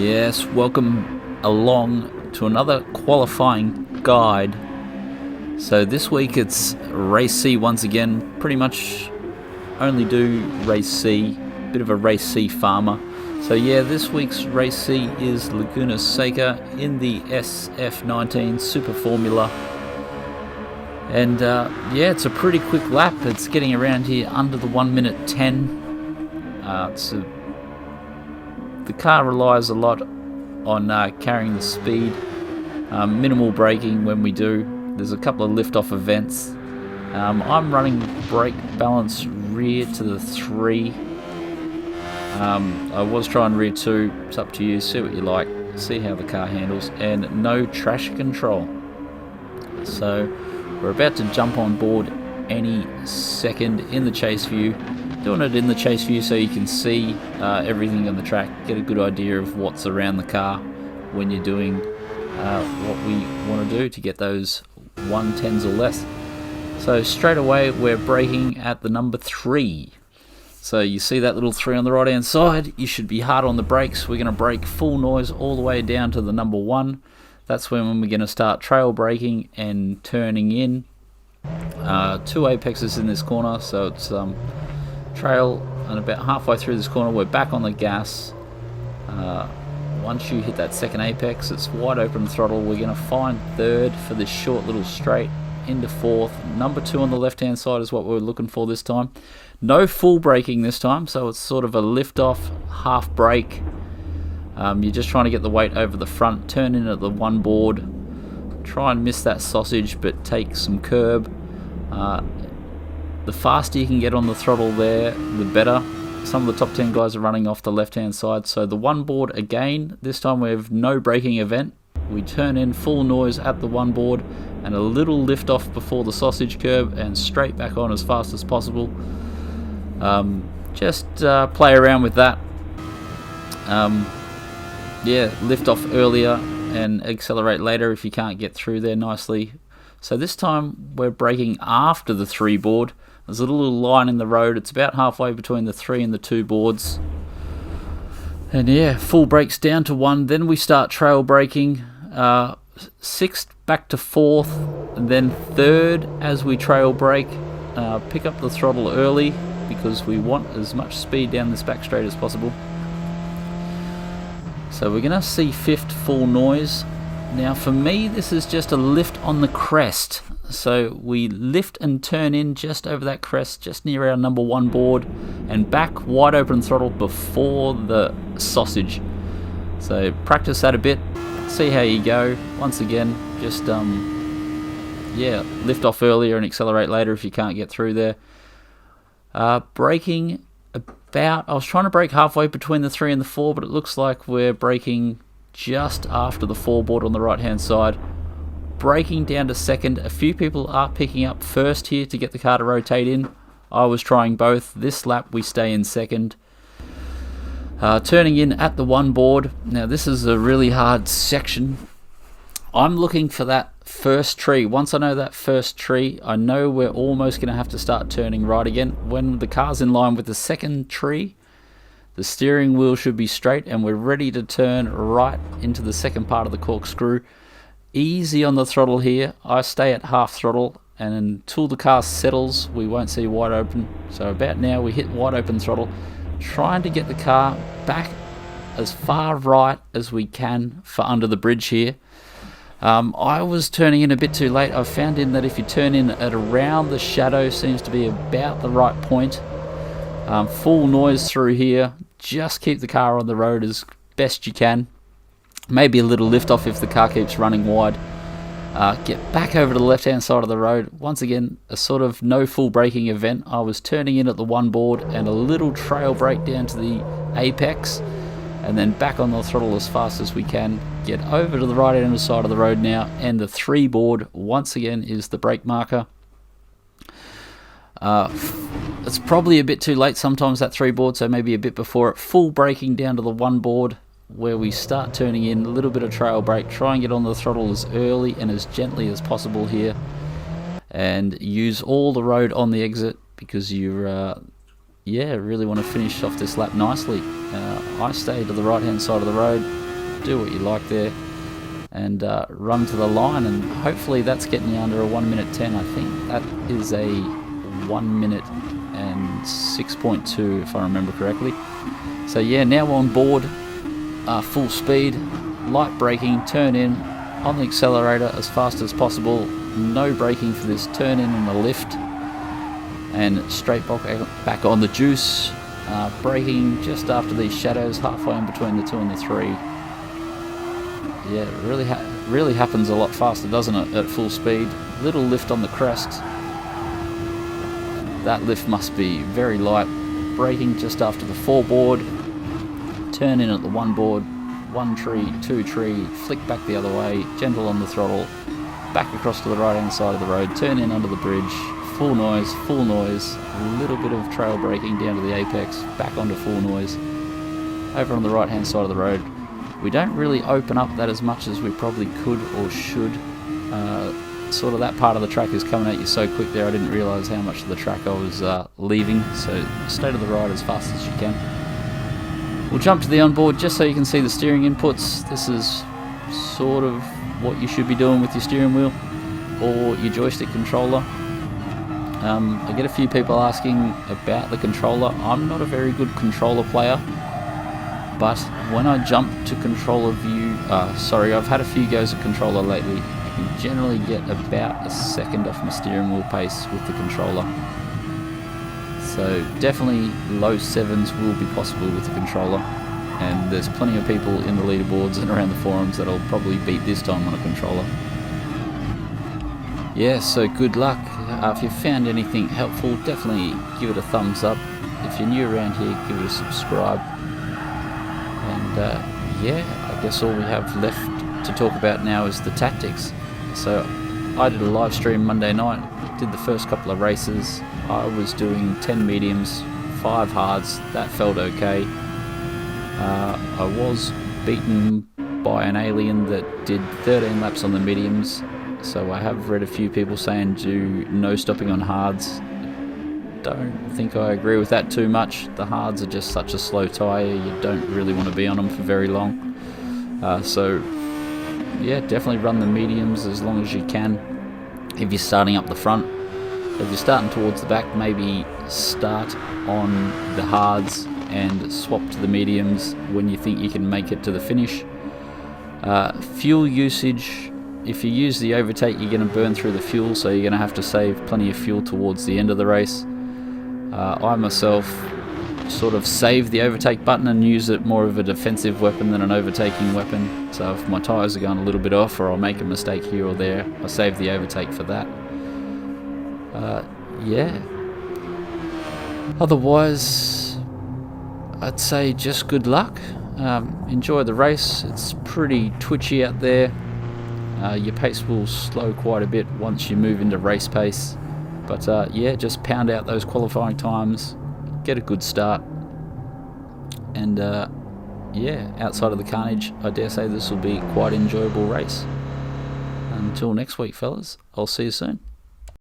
Yes, welcome along to another qualifying guide. So this week it's Race C once again. Pretty much only do Race C, bit of a Race C farmer. So yeah, this week's Race C is Laguna Seca in the SF19 Super Formula. And yeah, it's a pretty quick lap. It's getting around here under the 1 minute 10. The car relies a lot on carrying the speed, minimal braking when we do. There's a couple of lift-off events. I'm running brake balance rear to the 3. I was trying rear 2. It's up to you. See what you like. See how the car handles. And no traction control. So we're about to jump on board any second in the chase view. Doing it in the chase view so you can see everything on the track, get a good idea of what's around the car when you're doing what we want to do to get those 110s or less. So straight away we're braking at the number 3. So you see that little 3 on the right hand side, you should be hard on the brakes. We're going to brake full noise all the way down to the number 1. That's when we're going to start trail braking and turning in. 2 apexes in this corner, so it's trail, and about halfway through this corner we're back on the gas. Once you hit that second apex, it's wide open throttle. We're going to find 3rd for this short little straight into 4th. Number 2 on the left hand side is what we're looking for this time. No full braking this time, so it's sort of a lift off, half brake. You're just trying to get the weight over the front, turn in at the 1 board, try and miss that sausage but take some curb. The faster you can get on the throttle there, the better. Some of the top 10 guys are running off the left hand side. So the 1 board again, this time we have no braking event. We turn in full noise at the 1 board and a little lift off before the sausage curb and straight back on as fast as possible. Just play around with that. Yeah, lift off earlier and accelerate later if you can't get through there nicely. So this time we're braking after the 3 board. There's a little line in the road. It's about halfway between the 3 and the 2 boards. And yeah, full brakes down to 1. Then we start trail braking. 6th back to 4th. And then 3rd as we trail brake. Pick up the throttle early because we want as much speed down this back straight as possible. So we're going to see 5th full noise. Now for me this is just a lift on the crest. So we lift and turn in just over that crest, just near our number 1 board, and back wide open throttle before the sausage. So practice that a bit, see how you go. Once again, just yeah, lift off earlier and accelerate later if you can't get through there. Braking about, I was trying to brake halfway between the 3 and the 4, but it looks like we're braking just after the 4 board on the right hand side. Braking down to 2nd. A few people are picking up 1st here to get the car to rotate in. I was trying both. This lap we stay in 2nd. Turning in at the 1 board. Now this is a really hard section. I'm looking for that first tree. Once I know that first tree, I know we're almost going to have to start turning right again. When the car's in line with the 2nd tree, the steering wheel should be straight and we're ready to turn right into the 2nd part of the corkscrew. Easy on the throttle here. I stay at half throttle, and until the car settles we won't see wide open. So about now we hit wide open throttle, trying to get the car back as far right as we can for under the bridge here. I was turning in a bit too late. I've found in that if you turn in at around the shadow seems to be about the right point. Full noise through here. Just keep the car on the road as best you can. Maybe a little lift off if the car keeps running wide. Get back over to the left hand side of the road. Once again, a sort of no full braking event. I was turning in at the 1 board and a little trail brake down to the apex, and then back on the throttle as fast as we can. Get over to the right hand side of the road now, and the 3 board once again is the brake marker. It's probably a bit too late sometimes, that 3 board, so maybe a bit before it. Full braking down to the 1 board where we start turning in, a little bit of trail brake, try and get on the throttle as early and as gently as possible here, and use all the road on the exit because you're really want to finish off this lap nicely. I stay to the right hand side of the road, do what you like there, and run to the line, and hopefully that's getting you under a 1:10. I think that is a 1:06.2 if I remember correctly. So yeah, now on board, full speed, light braking, turn in on the accelerator as fast as possible, no braking for this turn in on the lift, and straight back on the juice, braking just after these shadows, halfway in between the 2 and the 3. Yeah, it really happens a lot faster, doesn't it, at full speed. Little lift on the crest. That lift must be very light. Braking just after the 4 board. Turn in at the 1 board. 1 tree, 2 tree. Flick back the other way. Gentle on the throttle. Back across to the right hand side of the road. Turn in under the bridge. Full noise, full noise. A little bit of trail braking down to the apex. Back onto full noise. Over on the right hand side of the road. We don't really open up that as much as we probably could or should. Sort of that part of the track is coming at you so quick there, I didn't realise how much of the track I was leaving, so stay to the right as fast as you can. We'll jump to the onboard just so you can see the steering inputs. This is sort of what you should be doing with your steering wheel or your joystick controller. I get a few people asking about the controller. I'm not a very good controller player, but when I jump to controller view, I've had a few goes at controller lately. I can generally get about a second off my steering wheel pace with the controller. So definitely low 7s will be possible with the controller, and there's plenty of people in the leaderboards and around the forums that'll probably beat this time on a controller. Yeah, so good luck. If you found anything helpful, definitely give it a thumbs up. If you're new around here, give it a subscribe. And yeah, I guess all we have left to talk about now is the tactics. So I did a live stream Monday night, did the first couple of races. I was doing 10 mediums, 5 hards, that felt okay. I was beaten by an alien that did 13 laps on the mediums, so I have read a few people saying do no stopping on hards. Don't think I agree with that too much. The hards are just such a slow tyre, you don't really want to be on them for very long. So yeah, definitely run the mediums as long as you can if you're starting up the front. If you're starting towards the back, maybe start on the hards and swap to the mediums when you think you can make it to the finish. Fuel usage, if you use the overtake, you're going to burn through the fuel, so you're going to have to save plenty of fuel towards the end of the race. I myself sort of save the overtake button and use it more of a defensive weapon than an overtaking weapon. So if my tyres are going a little bit off or I'll make a mistake here or there, I save the overtake for that. Yeah. Otherwise, I'd say just good luck. Enjoy the race. It's pretty twitchy out there. Your pace will slow quite a bit once you move into race pace. But yeah, just pound out those qualifying times, get a good start, and yeah, outside of the carnage, I dare say this will be quite an enjoyable race. Until next week, fellas, I'll see you soon.